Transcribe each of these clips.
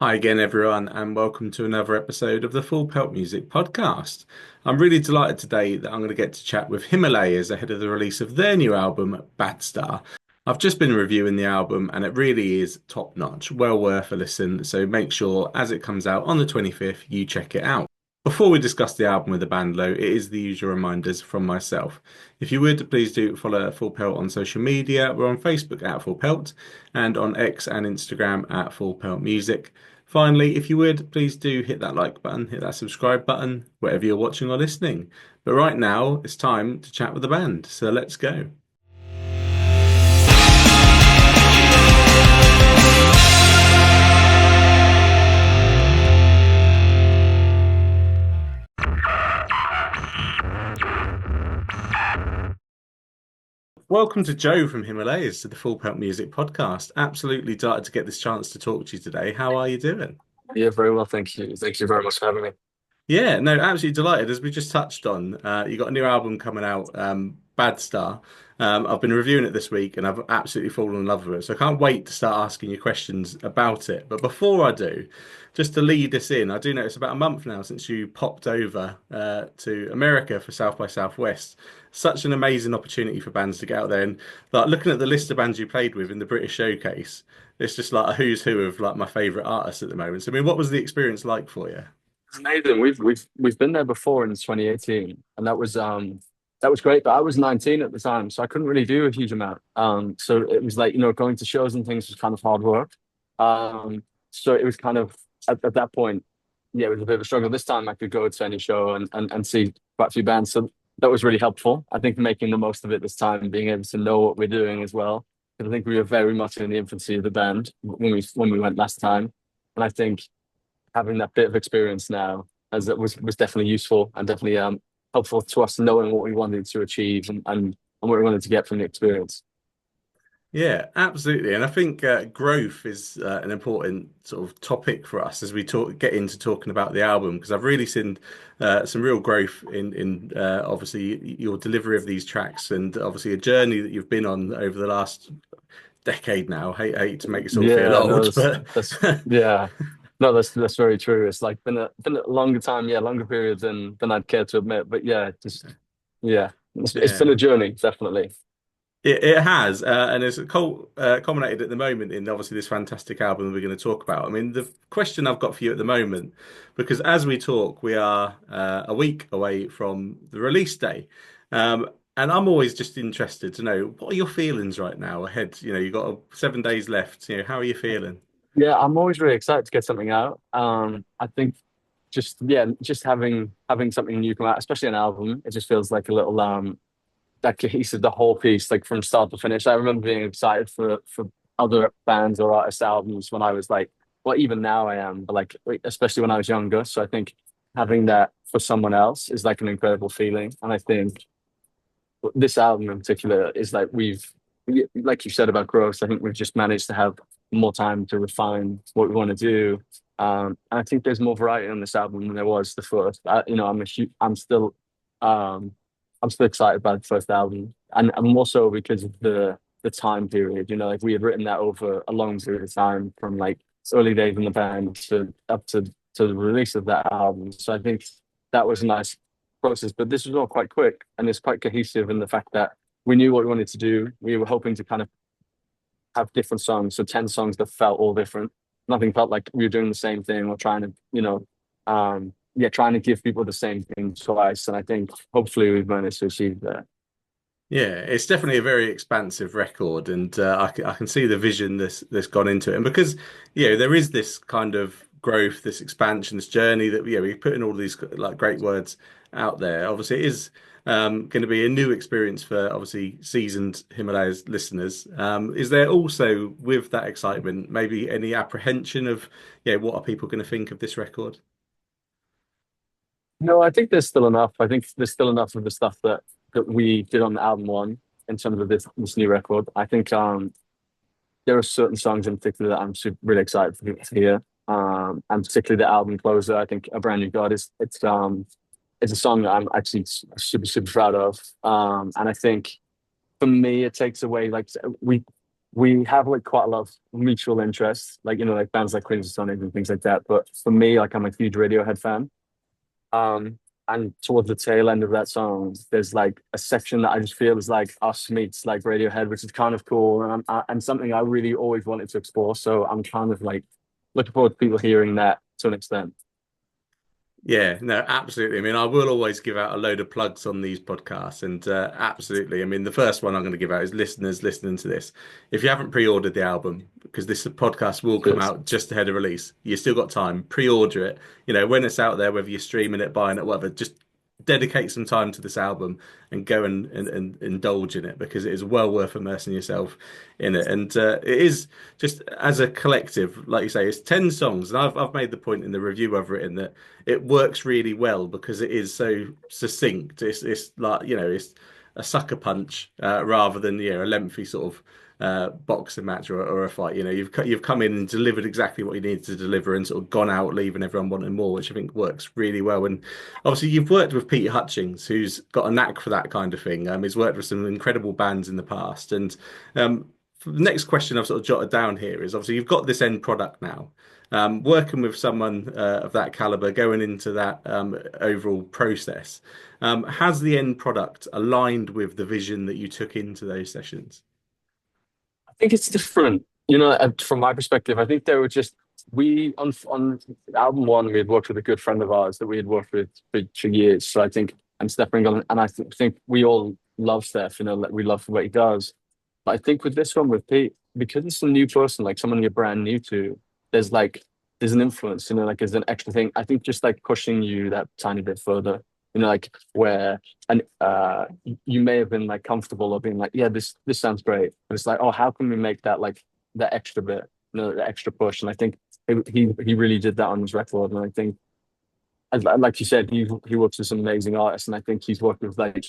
Hi again, everyone, and welcome to another episode of the Full Pelt Music Podcast. I'm really delighted today that I'm going to get to chat with Himalayas ahead of the release of their new album, Bad Star. I've just been reviewing the album and it really is top notch, well worth a listen. So make sure as it comes out on the 25th, you check it out. Before we discuss the album with the band, though, it is the usual reminders from myself. If you would, please do follow Full Pelt on social media. We're on Facebook at Full Pelt and on X and Instagram at Full Pelt Music. Finally, if you would, please do hit that like button, hit that subscribe button, wherever you're watching or listening. But right now, it's time to chat with the band. So let's go. Welcome to Joe from Himalayas to the Full Pelt Music Podcast. Absolutely delighted to get this chance to talk to you today. How are you doing? Yeah, very well, thank you. Thank you very much for having me. Yeah, no, absolutely delighted. As we just touched on, you got a new album coming out, Bad Star. I've been reviewing it this week and I've absolutely fallen in love with it. So I can't wait to start asking you questions about it. But before I do, just to lead us in, I do know it's about a month now since you popped over to America for South by Southwest. Such an amazing opportunity for bands to get out there. And like looking at the list of bands you played with in the British Showcase, it's just like a who's who of like my favorite artists at the moment. So I mean, what was the experience like for you? It's amazing. We've been there before in 2018, and that was great. But I was 19 at the time, so I couldn't really do a huge amount. So it was like going to shows and things was kind of hard work. So it was kind of at that point, yeah, it was a bit of a struggle. This time I could go to any show and see quite a few bands. So that was really helpful. I think making the most of it this time, being able to know what we're doing as well. Because I think we were very much in the infancy of the band when we went last time, and I think having that bit of experience now as it was definitely useful and definitely helpful to us knowing what we wanted to achieve and what we wanted to get from the experience. Yeah, absolutely. And I think growth is an important sort of topic for us as we get into talking about the album because I've really seen some real growth in obviously your delivery of these tracks and obviously a journey that you've been on over the last decade now. Hate to make us all feel Yeah, no, old, but that's yeah. No, that's very true. It's like been a longer time, yeah, longer period than I'd care to admit. But yeah, just yeah, it's been yeah. a journey, definitely. It has, and it's culminated at the moment in obviously this fantastic album that we're going to talk about. I mean, the question I've got for you at the moment, because as we talk, we are a week away from the release day, and I'm always just interested to know what are your feelings right now ahead. You know, you've got 7 days left. You know, how are you feeling? Yeah, I'm always really excited to get something out. I think just having something new come out, especially an album, it just feels like a little that cohesive the whole piece, like from start to finish. I remember being excited for other bands or artists' albums when I was like, well, even now I am, but like especially when I was younger. So I think having that for someone else is like an incredible feeling, and I think this album in particular is like like you said about growth. I think we've just managed to have more time to refine what we want to do. And I think there's more variety on this album than there was the first. Um, I'm still excited by the first album, and more so because of the time period. Like we had written that over a long period of time, from like early days in the band to up to the release of that album. So I think that was a nice process. But this was all quite quick, and it's quite cohesive in the fact that we knew what we wanted to do. We were hoping to kind of have different songs, so 10 songs that felt all different. Nothing felt like we were doing the same thing or trying to, yeah, trying to give people the same thing twice. And I think hopefully we've managed to achieve that. Yeah, it's definitely a very expansive record, and I can see the vision that's gone into it. And because there is this kind of growth, this expansion, this journey that we put in all these like great words out there. Obviously, it is going to be a new experience for obviously seasoned Himalayas listeners. Is there also with that excitement maybe any apprehension of what are people going to think of this record? No, I think there's still enough. I think there's still enough of the stuff that we did on album one in terms of this new record. I think there are certain songs in particular that I'm really excited for people to hear. And particularly the album closer. I think A Brand New God is it's a song that I'm actually super proud of. And I think for me it takes away like we have like quite a lot of mutual interests, like like bands like Queens of Sonic and things like that. But for me, like I'm a huge Radiohead fan. Um, and towards the tail end of that song, there's like a section that I just feel is like us meets like Radiohead, which is kind of cool and something I really always wanted to explore. So I'm kind of like looking forward to people hearing that to an extent. Yeah, no, absolutely. I mean, I will always give out a load of plugs on these podcasts, and absolutely. I mean, the first one I'm going to give out is listeners listening to this. If you haven't pre-ordered the album, because this podcast will come Cheers. out just ahead of release, you still got time. Pre-order it. When it's out there, whether you're streaming it, buying it, whatever, just dedicate some time to this album and go and indulge in it because it is well worth immersing yourself in it. And it is just as a collective, like you say, it's 10 songs. And I've made the point in the review I've written that it works really well because it is so succinct. It's like, it's a sucker punch rather than, a lengthy sort of boxing match or a fight. You've come in and delivered exactly what you needed to deliver and sort of gone out leaving everyone wanting more, which I think works really well. And obviously you've worked with Peter Hutchings, who's got a knack for that kind of thing. He's worked with some incredible bands in the past. And the next question I've sort of jotted down here is obviously you've got this end product now. Working with someone of that caliber, going into that overall process, has the end product aligned with the vision that you took into those sessions? I think it's different. From my perspective, I think there were just we on album one we had worked with a good friend of ours that we had worked with for years. So I think and Steph Ringold, and think we all love Steph. Like we love what he does. But I think with this one with Pete, because it's a new person, like someone you're brand new to, there's like there's an influence. Like there's an extra thing. I think just like pushing you that tiny bit further. Like where and you may have been like comfortable or being like, yeah, this sounds great, but it's like, oh, how can we make that like that extra bit, the extra push? And I think he really did that on his record, and I think, like you said, he works with some amazing artists, and I think he's worked with like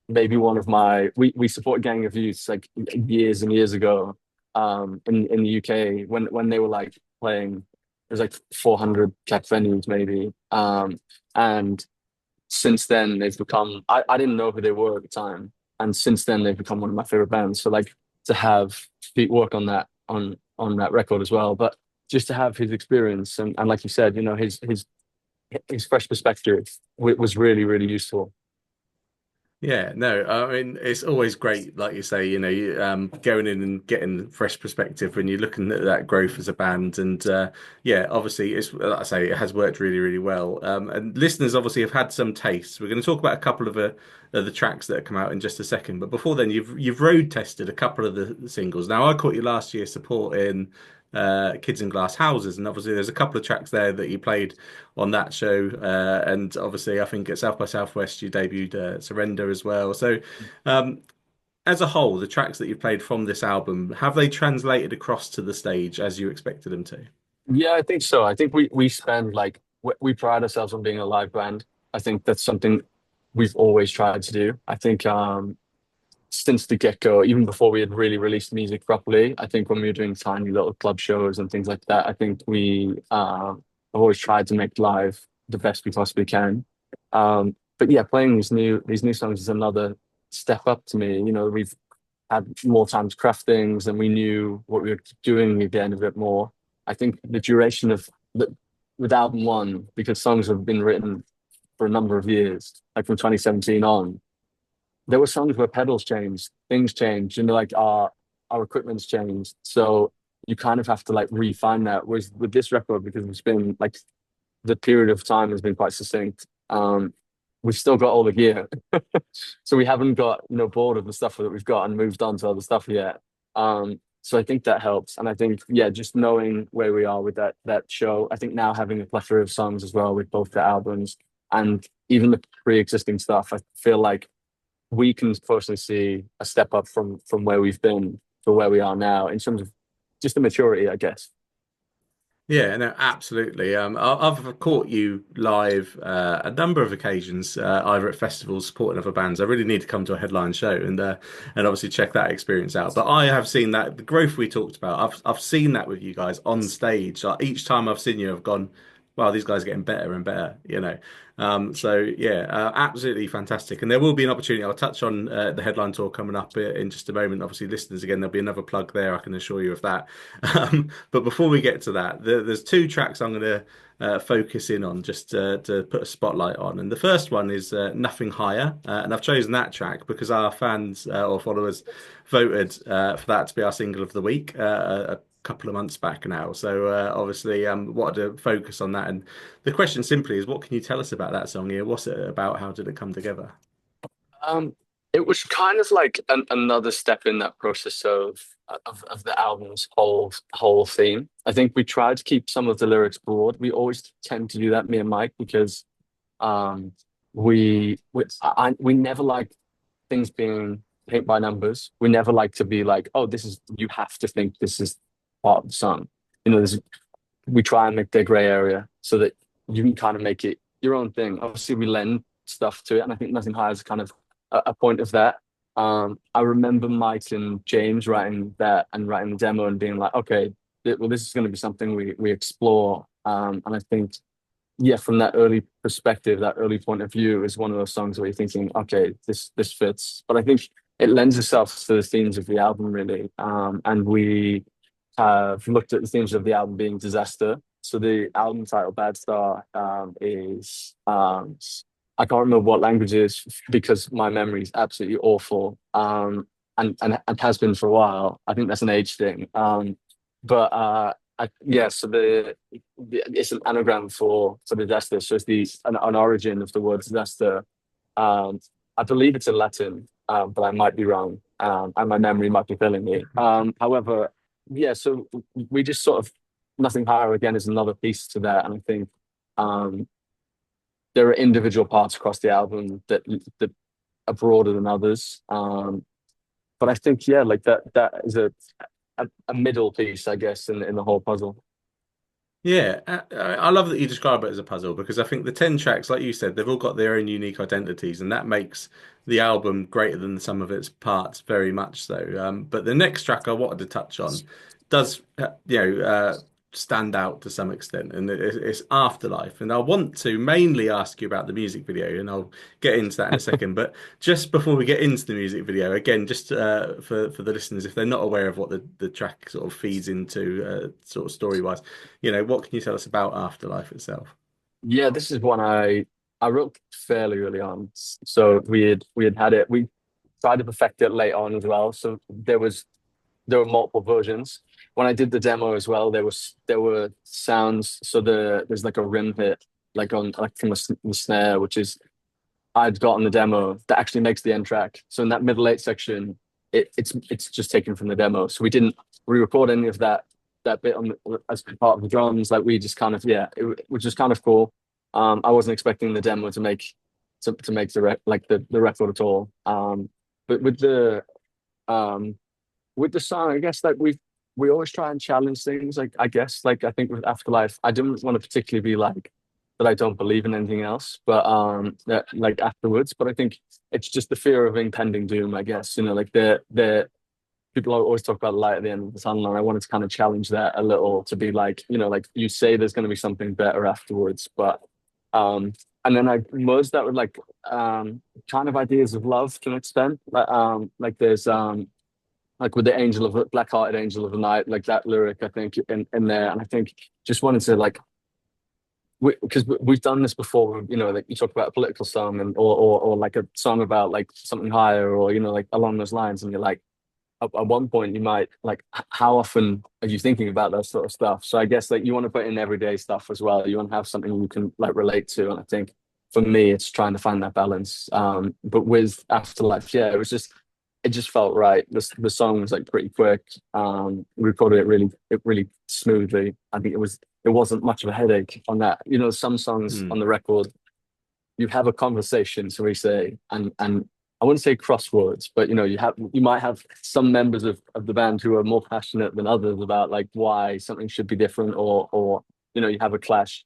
maybe one of my we support Gang of Youths like years and years ago, in the UK when they were like playing, it was like 400 cap venues maybe, and since then they've become I didn't know who they were at the time, and since then they've become one of my favorite bands. So like to have Pete work on that record as well, but just to have his experience and like you said, his fresh perspective was really really useful. Yeah, no, I mean, it's always great, like you say, going in and getting fresh perspective when you're looking at that growth as a band. And yeah, obviously, it's like I say, it has worked really, really well. And listeners obviously have had some tastes. We're going to talk about a couple of the tracks that have come out in just a second. But before then, you've road tested a couple of the singles. Now, I caught you last year supporting Kids in Glass Houses, and obviously, there's a couple of tracks there that you played on that show. And obviously, I think at South by Southwest, you debuted Surrender as well. So, um, as a whole, the tracks that you've played from this album, have they translated across to the stage as you expected them to? Yeah, I think so. I think we spend like we pride ourselves on being a live band. I think that's something we've always tried to do. I think since the get-go, even before we had really released music properly, I think when we were doing tiny little club shows and things like that, I think we have always tried to make live the best we possibly can. But yeah, playing these new songs is another step up to me. We've had more time to craft things and we knew what we were doing again a bit more. I think the duration of with album one, because songs have been written for a number of years, like from 2017 on, there were songs where pedals changed, things changed, like our equipment's changed. So you kind of have to like refine that. Whereas with this record, because it's been like the period of time has been quite succinct. We've still got all the gear, so we haven't got bored of the stuff that we've got and moved on to other stuff yet. So I think that helps, and I think yeah, just knowing where we are with that show. I think now having a plethora of songs as well with both the albums and even the pre-existing stuff, I feel like we can personally see a step up from where we've been to where we are now in terms of just the maturity, I guess. Yeah, no, absolutely. I've caught you live a number of occasions, either at festivals supporting other bands. I really need to come to a headline show and obviously check that experience out. But I have seen that the growth we talked about. I've seen that with you guys on stage. Like, each time I've seen you, I've gone, wow, these guys are getting better and better, So yeah, absolutely fantastic. And there will be an opportunity. I'll touch on the headline tour coming up in just a moment. Obviously, listeners, again, there'll be another plug there. I can assure you of that. But before we get to that, there's two tracks I'm going to focus in on just to put a spotlight on. And the first one is Nothing Higher. And I've chosen that track because our fans or followers voted for that to be our single of the week a couple of months back now. So obviously, wanted to focus on that. And the question simply is, what can you tell us about that song here? What's it about? How did it come together? Um, it was kind of like another step in that process of the album's whole theme. I think we tried to keep some of the lyrics broad. We always tend to do that, me and Mike, because um, we never like things being paint by numbers. We never like to be like, oh, this is you have to think this is part of the song. We try and make the gray area so that you can kind of make it your own thing. Obviously, we lend stuff to it, and I think Nothing Higher is kind of a point of that. I remember Mike and James writing that and writing the demo and being like, okay, well, this is going to be something we explore. And I think, yeah, from that early perspective, that early point of view is one of those songs where you're thinking, okay, this fits. But I think it lends itself to the themes of the album, really. And we have looked at the themes of the album being disaster. So the album title, Bad Star, is I can't remember what language it is because my memory is absolutely awful. And has been for a while. I think that's an age thing. But yeah, so it's an anagram for disaster. So it's an origin of the word disaster. I believe it's in Latin, but I might be wrong, and my memory might be failing me. However, yeah, so we just sort of Nothing Higher again is another piece to that, and I think um, there are individual parts across the album that are broader than others. But I think yeah, like that is a middle piece, I guess, in the whole puzzle. Yeah, I love that you describe it as a puzzle because I think the 10 tracks, like you said, they've all got their own unique identities, and that makes the album greater than the sum of its parts, very much so. But the next track I wanted to touch on does, stand out to some extent, and it's Afterlife. And I want to mainly ask you about the music video, and I'll get into that in a second. But just before we get into the music video, again, just for the listeners, if they're not aware of what the track sort of feeds into, sort of story wise, what can you tell us about Afterlife itself? Yeah, this is one I wrote fairly early on. So we had it. We tried to perfect it late on as well. So there were multiple versions. When I did the demo as well, there were sounds. So there's like a rim hit, like on like from the snare, which is I'd got on the demo that actually makes the end track. So in that middle eight section, it's just taken from the demo. So we didn't re-record any of that bit as part of the drums. Like we just kind of which is kind of cool. I wasn't expecting the demo to make the record at all. But um with the song, I guess like we always try and challenge things. Like I guess like I think with Afterlife, I didn't want to particularly be like that I don't believe in anything else, but that like afterwards. But I think it's just the fear of impending doom, I guess. Like the people always talk about light at the end of the tunnel, and I wanted to kind of challenge that a little to be like, like you say there's gonna be something better afterwards, but and then I merged that with like kind of ideas of love to an extent. Like there's like with the angel of black hearted angel of the night, like that lyric I think in there. And I think just wanted to like because we've done this before, like you talk about a political song and or like a song about like something higher or like along those lines, and you're like at one point you might like how often are you thinking about that sort of stuff? So I guess like you want to put in everyday stuff as well. You want to have something you can like relate to, and I think for me it's trying to find that balance. But with Afterlife, yeah, it just felt right. The song was like pretty quick. We recorded it really smoothly. I think it wasn't much of a headache on that. Some songs Hmm. on the record, you have a conversation, so we say, and I wouldn't say crosswords, but you might have some members of the band who are more passionate than others about like why something should be different, or you have a clash.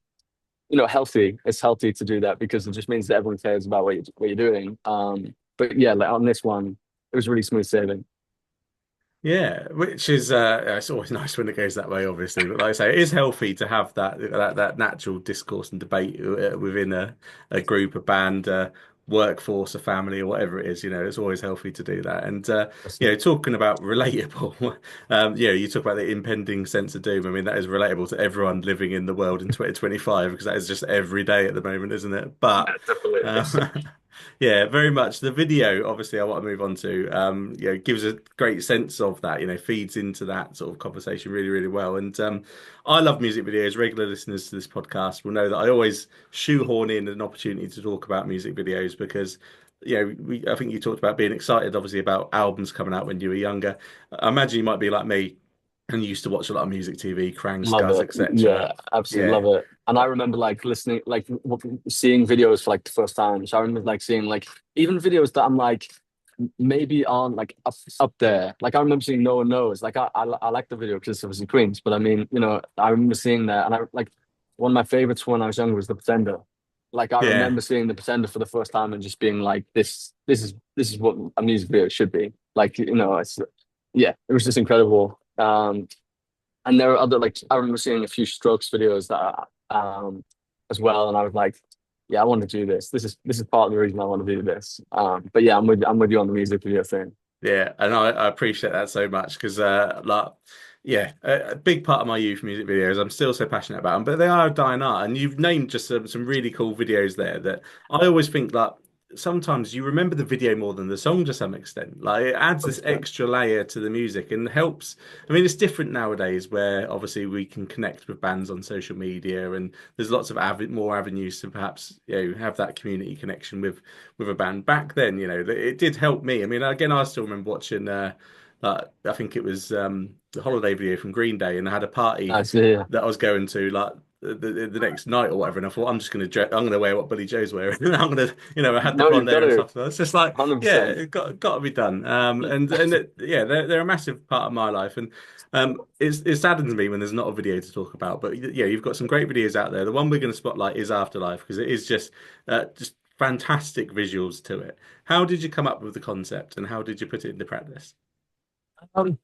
Healthy. It's healthy to do that because it just means that everyone cares about what you're doing. But yeah, like on this one, it was really smooth sailing. Yeah, which is it's always nice when it goes that way, obviously. But like I say, it is healthy to have that natural discourse and debate within a group, a band, workforce, a family, or whatever it is. It's always healthy to do that. And talking about relatable, you talk about the impending sense of doom. I mean, that is relatable to everyone living in the world in 2025 because that is just every day at the moment, isn't it? But Yeah, definitely. uh, yeah, very much. The video, obviously, I want to move on to, gives a great sense of that, feeds into that sort of conversation really, really well. And I love music videos. Regular listeners to this podcast will know that I always shoehorn in an opportunity to talk about music videos because, I think you talked about being excited, obviously, about albums coming out when you were younger. I imagine you might be like me and you used to watch a lot of music TV, Krang, Love Scuzz, it. etc. Yeah, absolutely Yeah, love it. And I remember like listening, like seeing videos for like the first time. So I remember like seeing like even videos that I'm like maybe aren't like up there. Like I remember seeing No One Knows. Like I like the video because it was in Queens, but I mean, I remember seeing that, and I like one of my favorites when I was younger was The Pretender. Like I yeah. remember seeing The Pretender for the first time and just being like, this is what a music video should be. Like it's yeah, it was just incredible. And there are other like I remember seeing a few Strokes videos that as well, and I was like, yeah, I want to do this. This is part of the reason I want to do this. But yeah, I'm with you on the music video thing. Yeah, and I appreciate that so much because, yeah, a big part of my youth music videos, I'm still so passionate about them, but they are a dying art. And you've named just some really cool videos there that I always think that sometimes you remember the video more than the song to some extent. Like it adds this 100%. extra layer to the music and helps. I mean, it's different nowadays where obviously we can connect with bands on social media and there's lots of more avenues to perhaps, have that community connection with a band. Back then, it did help me. I mean, again, I still remember watching I think it was the holiday video from Green Day, and I had a party Nice, yeah. that I was going to like the next night or whatever, and I thought I'm gonna wear what Billy Joe's wearing, and I'm gonna I had the No, blonde you've got hair and to stuff. So it's just like yeah, 100%. it got to be done. Yeah, they're a massive part of my life, and it saddens me when there's not a video to talk about. But yeah, you've got some great videos out there. The one we're going to spotlight is Afterlife because it is just fantastic visuals to it. How did you come up with the concept and how did you put it into practice? Um,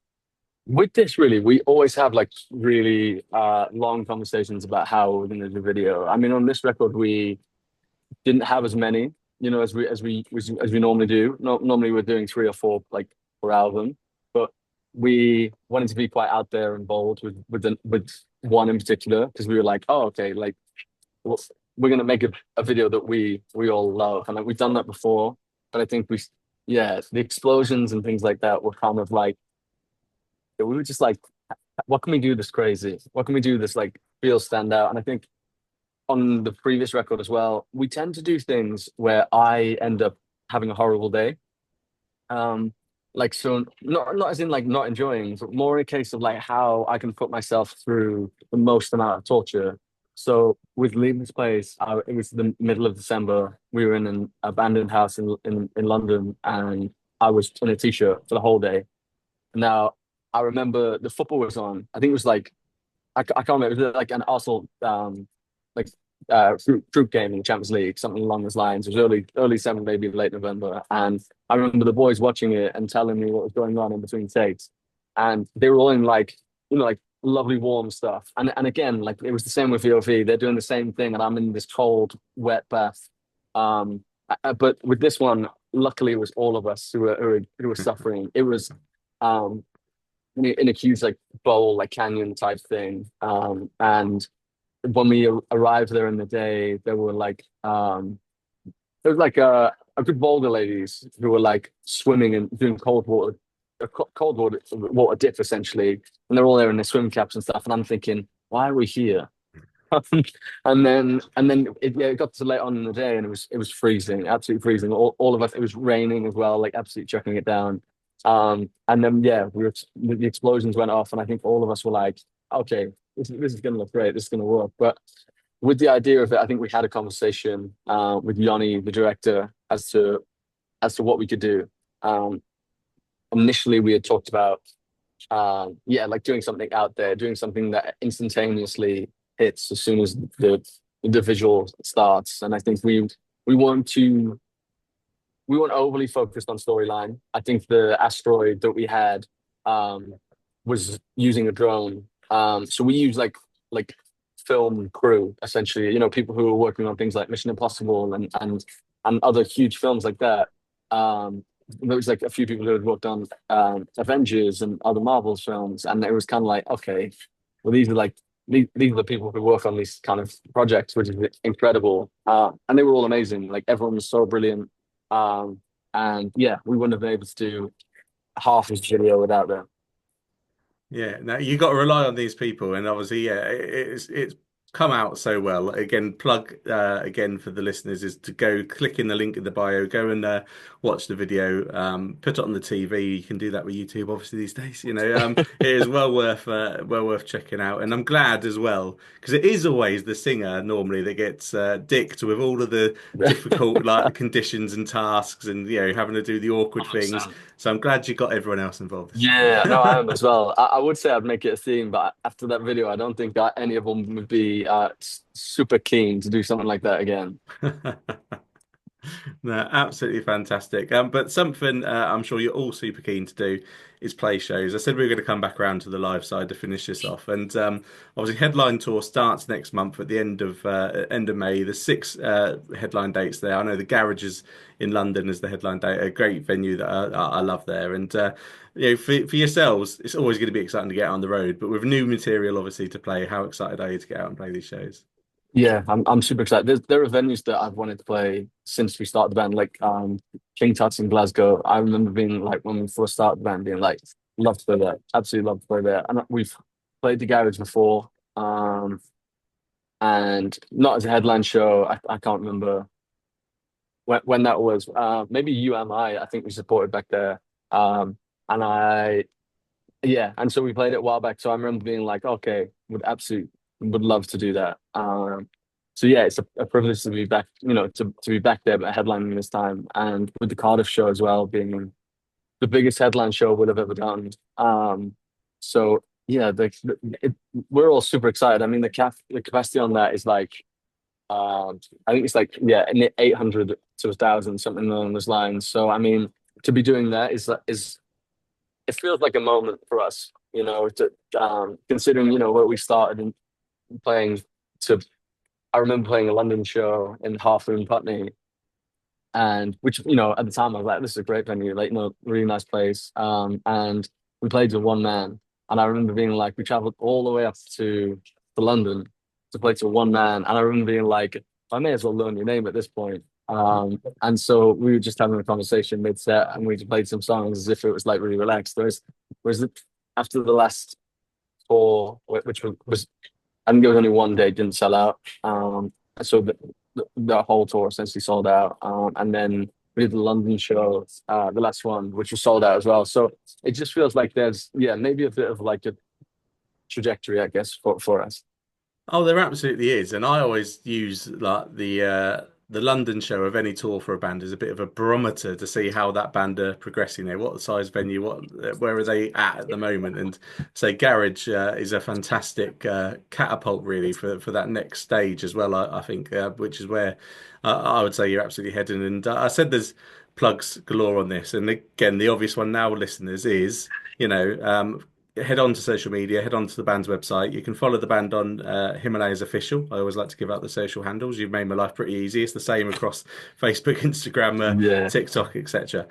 with this, really, we always have like really long conversations about how we're going to do video. I mean, on this record, we didn't have as many, as we normally do. No, normally we're doing three or four like per album, but we wanted to be quite out there and bold with one in particular because we were like, oh, okay, like we're we're gonna make a video that we all love, and like, we've done that before, but I think yeah, the explosions and things like that were kind of like we were just like, what can we do this crazy? What can we do this like feel stand out? And I think on the previous record as well, we tend to do things where I end up having a horrible day. Um, like so not as in like not enjoying, but more in a case of like how I can put myself through the most amount of torture. So with leaving this place, it was the middle of December. We were in an abandoned house in London, and I was in a t-shirt for the whole day. Now I remember the football was on. I think it was like I can't remember. It was like an Arsenal like group game in the Champions League, something along those lines. It was early December, maybe late November, and I remember the boys watching it and telling me what was going on in between takes, and they were all in like like lovely warm stuff, and again like it was the same with VOV. They're doing the same thing, and I'm in this cold wet bath. But with this one, luckily, it was all of us who were suffering. It was um in a huge like bowl, like canyon type thing. And when we arrived there in the day, there was like a good Volga ladies who were like swimming and doing cold water, cold water dip essentially, and they're all there in their swim caps and stuff. And I'm thinking, why are we here? And then it got to late on in the day, and it was freezing, absolutely freezing. All of us, it was raining as well, like absolutely chucking it down. And then yeah, the explosions went off, and I think all of us were like, okay, this is going to look great, this is going to work. But with the idea of it, I think we had a conversation with Yanni, the director, as to what we could do. Um, Initially, we had talked about yeah, like doing something out there, doing something that instantaneously hits as soon as the visual starts. And I think we want to we weren't overly focused on storyline. I think the asteroid that we had um, was using a drone. So we use like film crew essentially. You know, people who are working on things like Mission Impossible and other huge films like that. There was like a few people who had worked on Avengers and other Marvel films, and it was kind of like, okay, well, these are the people who work on these kind of projects, which is incredible. And they were all amazing. Like everyone was so brilliant. And yeah, we wouldn't have been able to do half this video without them. Yeah, now you got to rely on these people, and obviously, yeah, it's come out so well. Again, plug again for the listeners is to go click in the link in the bio, go and watch the video, put it on the TV. You can do that with YouTube, obviously these days. It is well worth checking out, and I'm glad as well because it is always the singer normally that gets dicked with all of the difficult like conditions and tasks, and having to do the awkward things. 100%. So I'm glad you got everyone else involved this Yeah, no, I time. am as well. I would say I'd make it a theme, but after that video, I don't think that any of them would be super keen to do something like that again. No, absolutely fantastic. But something I'm sure you're all super keen to do is play shows. I said we were going to come back around to the live side to finish this off, and obviously headline tour starts next month at the end of May. There's six headline dates there. I know the Garages in London is the headline date, a great venue that I love there, and for yourselves, it's always going to be exciting to get on the road. But with new material, obviously to play, how excited are you to get out and play these shows? Yeah, I'm super excited. There are venues that I've wanted to play since we started the band, like King Tut's in Glasgow. I remember being like when we first started the band, being like, love to play there, absolutely love to play there. And we've played the Garage before, and not as a headline show. I can't remember when that was. Maybe UMI, I think we supported back there. And I Yeah, and so we played it a while back. So I remember being like, okay, would love to do that. So yeah, it's a privilege to be back, to be back there, but headlining this time, and with the Cardiff show as well being the biggest headline show we'll have ever done. So yeah, we're all super excited. I mean, the capacity on that is like, I think it's like in the 800 to 1,000, something along those lines. So I mean, to be doing that is it feels like a moment for us, considering where we started and playing to. I remember playing a London show in Half Moon Putney, and which at the time I was like, this is a great venue, like really nice place. And we played to one man, and I remember being like, we traveled all the way up to London to play to one man, and I remember being like, I may as well learn your name at this point. And so we were just having a conversation mid set, and we just played some songs as if it was like really relaxed. Whereas after the last tour, which was I think there was only one day didn't sell out. So the whole tour essentially sold out. And then we did the London show, the last one, which was sold out as well. So it just feels like there's maybe a bit of like a trajectory, I guess, for us. Oh, there absolutely is, and I always use like the London show of any tour for a band as a bit of a barometer to see how that band are progressing. What size venue, where are they at the moment? And say Garage is a fantastic catapult really for that next stage as well. I think, which is where I would say you're absolutely heading. And I said there's plugs galore on this, and again, the obvious one now, listeners, is you know. Head on to social media, head on to the band's website. You can follow the band on Himalayas Official. I always like to give out the social handles. You've made my life pretty easy. It's the same across Facebook, Instagram, Yeah, TikTok, etc.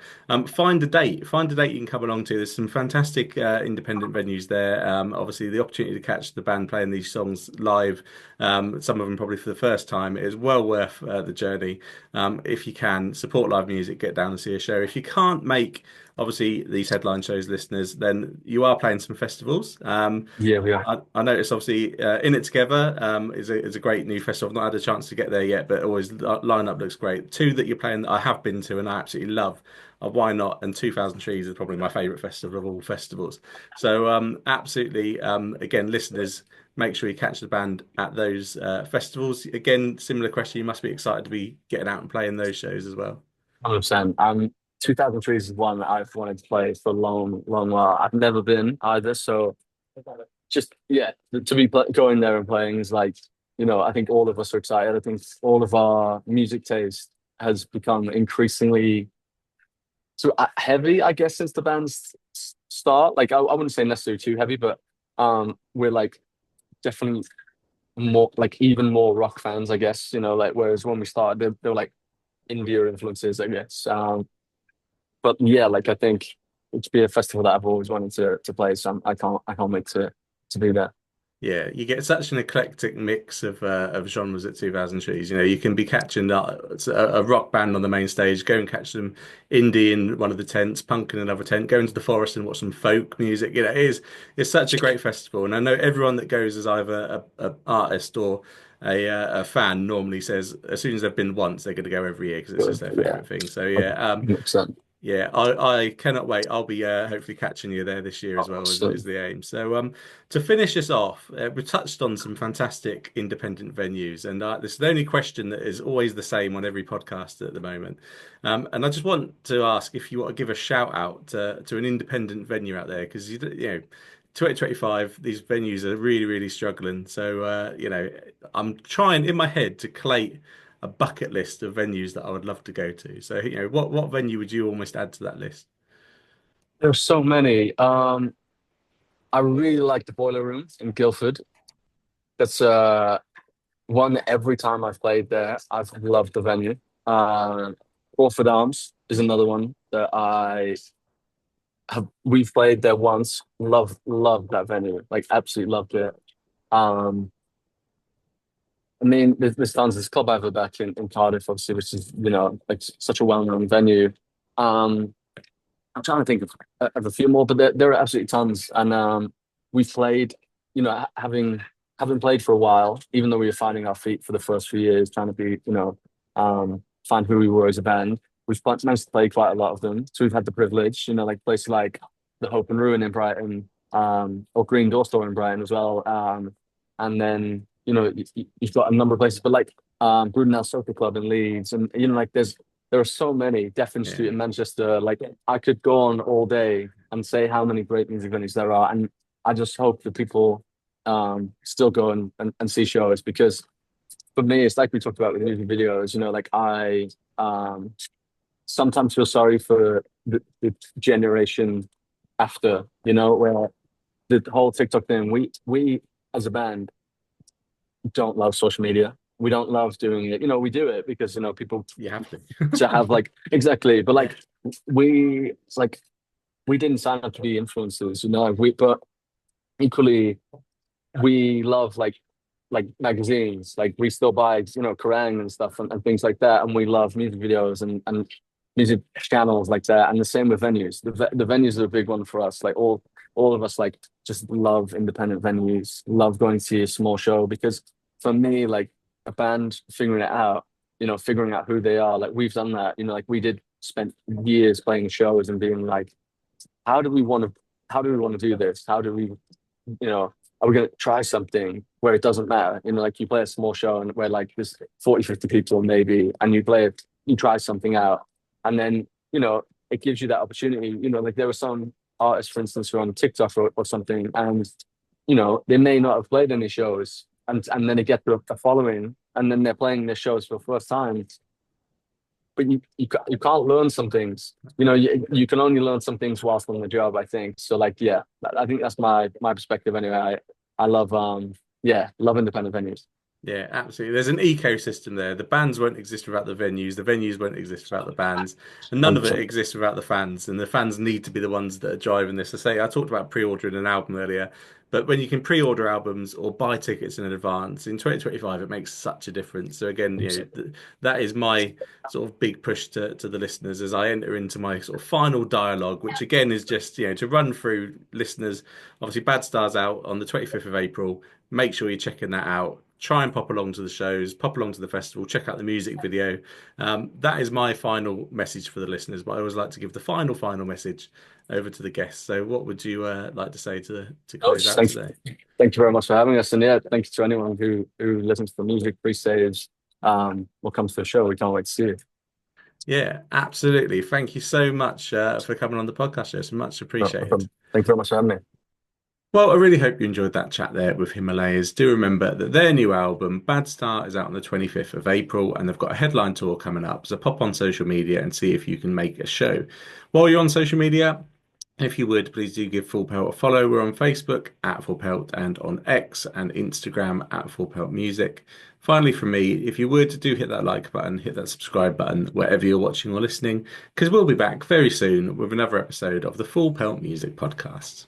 Find a date. Find a date you can come along to. There's some fantastic independent venues there. Obviously, the opportunity to catch the band playing these songs live, some of them probably for the first time, is well worth the journey. If you can, support live music, get down and see a show. If you can't make obviously these headline shows, listeners, then you are playing some festivals. yeah, we are. I noticed obviously In It Together is a great new festival. I've not had a chance to get there yet, but always lineup looks great. Two that you're playing that I have been to and I absolutely love. Why not? And 2000 Trees is probably my favourite festival of all festivals. So absolutely, again, listeners, make sure you catch the band at those festivals. Again, similar question. You must be excited to be getting out and playing those shows as well. 100%. 2000 Trees is one that I've wanted to play for a long, long while. I've never been either, so just to be going there and playing is like, I think all of us are excited. I think all of our music taste has become increasingly so heavy, I guess, since the band's start. Like I wouldn't say necessarily too heavy, but we're like definitely more like even more rock fans, I guess. Like whereas when we started, they were like India influences, I guess. But yeah, like I think it'd be a festival that I've always wanted to play, so I can't wait to be there. Yeah, you get such an eclectic mix of genres at 2000 Trees. You can be catching a rock band on the main stage, go and catch some indie in one of the tents, punk in another tent, go into the forest and watch some folk music. It's such a great festival, and I know everyone that goes is either a artist or a fan. Normally says as soon as they've been once, they're going to go every year because it's just their Yeah, favorite thing. So yeah, 100%. yeah, I cannot wait. I'll be hopefully catching you there this year as well, is Awesome. the aim. So to finish us off, we've touched on some fantastic independent venues, and this is the only question that is always the same on every podcast at the moment. And I just want to ask if you want to give a shout out to an independent venue out there, because 2025, these venues are really, really struggling. So I'm trying in my head to collate a bucket list of venues that I would love to go to. So, what venue would you almost add to that list? There's so many. I really like the Boiler Room in Guildford. That's one every time I've played there, I've loved the venue. Orford Arms is another one that we've played there once. Loved that venue. Like absolutely loved it. Um, I mean, there's tons. There's Club Everback in Cardiff, obviously, which is like such a well-known venue. Um, I'm trying to think of a few more, but there are absolutely tons. And we've played, having played for a while, even though we were finding our feet for the first few years, trying to be, find who we were as a band. We've managed to play quite a lot of them. So we've had the privilege, like places like the Hope and Ruin in Brighton, or Green Door Store in Brighton as well. And then, you've got a number of places, but like Brudenell Soca Club in Leeds, and like there are so many. Devon Street Yeah, in Manchester. Like I could go on all day and say how many great music venues there are, and I just hope that people still go and see shows, because for me, it's like we talked about with music videos. Like I sometimes feel sorry for the generation after. Where the whole TikTok thing. We as a band don't love social media. We don't love doing it. We do it because people you have to. to have like exactly, but like we like we didn't sign up to be influencers, but equally we love like magazines. Like we still buy Kerrang and stuff, and things like that, and we love music videos and music channels like that. And the same with venues. The venues are a big one for us. Like all of us like just love independent venues, love going to see a small show, because for me, like a band figuring out who they are, like we've done that. Like we did spent years playing shows and being like, how do we want to how do we want to do this? How do we, are we going to try something where it doesn't matter? Like you play a small show and where like there's 40, 50 people maybe, and you try something out. And then, it gives you that opportunity. Like there were some artists, for instance, who are on TikTok or something, and, they may not have played any shows, and then they get the following, and then they're playing their shows for the first time. But you can't learn some things. You can only learn some things whilst on the job, I think. So like, yeah, I think that's my perspective anyway. I love love independent venues. Yeah, absolutely. There's an ecosystem there. The bands won't exist without the venues won't exist without the bands, and none of it 100%. exists without the fans. And the fans need to be the ones that are driving this. I talked about pre-ordering an album earlier, but when you can pre-order albums or buy tickets in advance in 2025, it makes such a difference. So again, that is my sort of big push to the listeners as I enter into my sort of final dialogue, which again is just to run through listeners. Obviously, Bad Stars out on the 25th of April. Make sure you're checking that out. Try and pop along to the shows, pop along to the festival, check out the music video. That is my final message for the listeners, but I always like to give the final message over to the guests. So, what would you like to say to Oh, close out thank today? thank you very much for having us. And yeah, thank you to anyone who listens to the music, pre-saves, what comes to the show. We can't wait to see it. Yeah, absolutely. Thank you so much for coming on the podcast. It's much No appreciated. problem. Thank you very much for having me. Well, I really hope you enjoyed that chat there with Himalayas. Do remember that their new album, Bad Start, is out on the 25th of April, and they've got a headline tour coming up. So pop on social media and see if you can make a show. While you're on social media, If you would, please do give Full Pelt a follow. We're on Facebook at Full Pelt and on X and Instagram at Full Pelt Music. Finally, from me, if you would, do hit that like button, hit that subscribe button wherever you're watching or listening, because we'll be back very soon with another episode of the Full Pelt Music Podcast.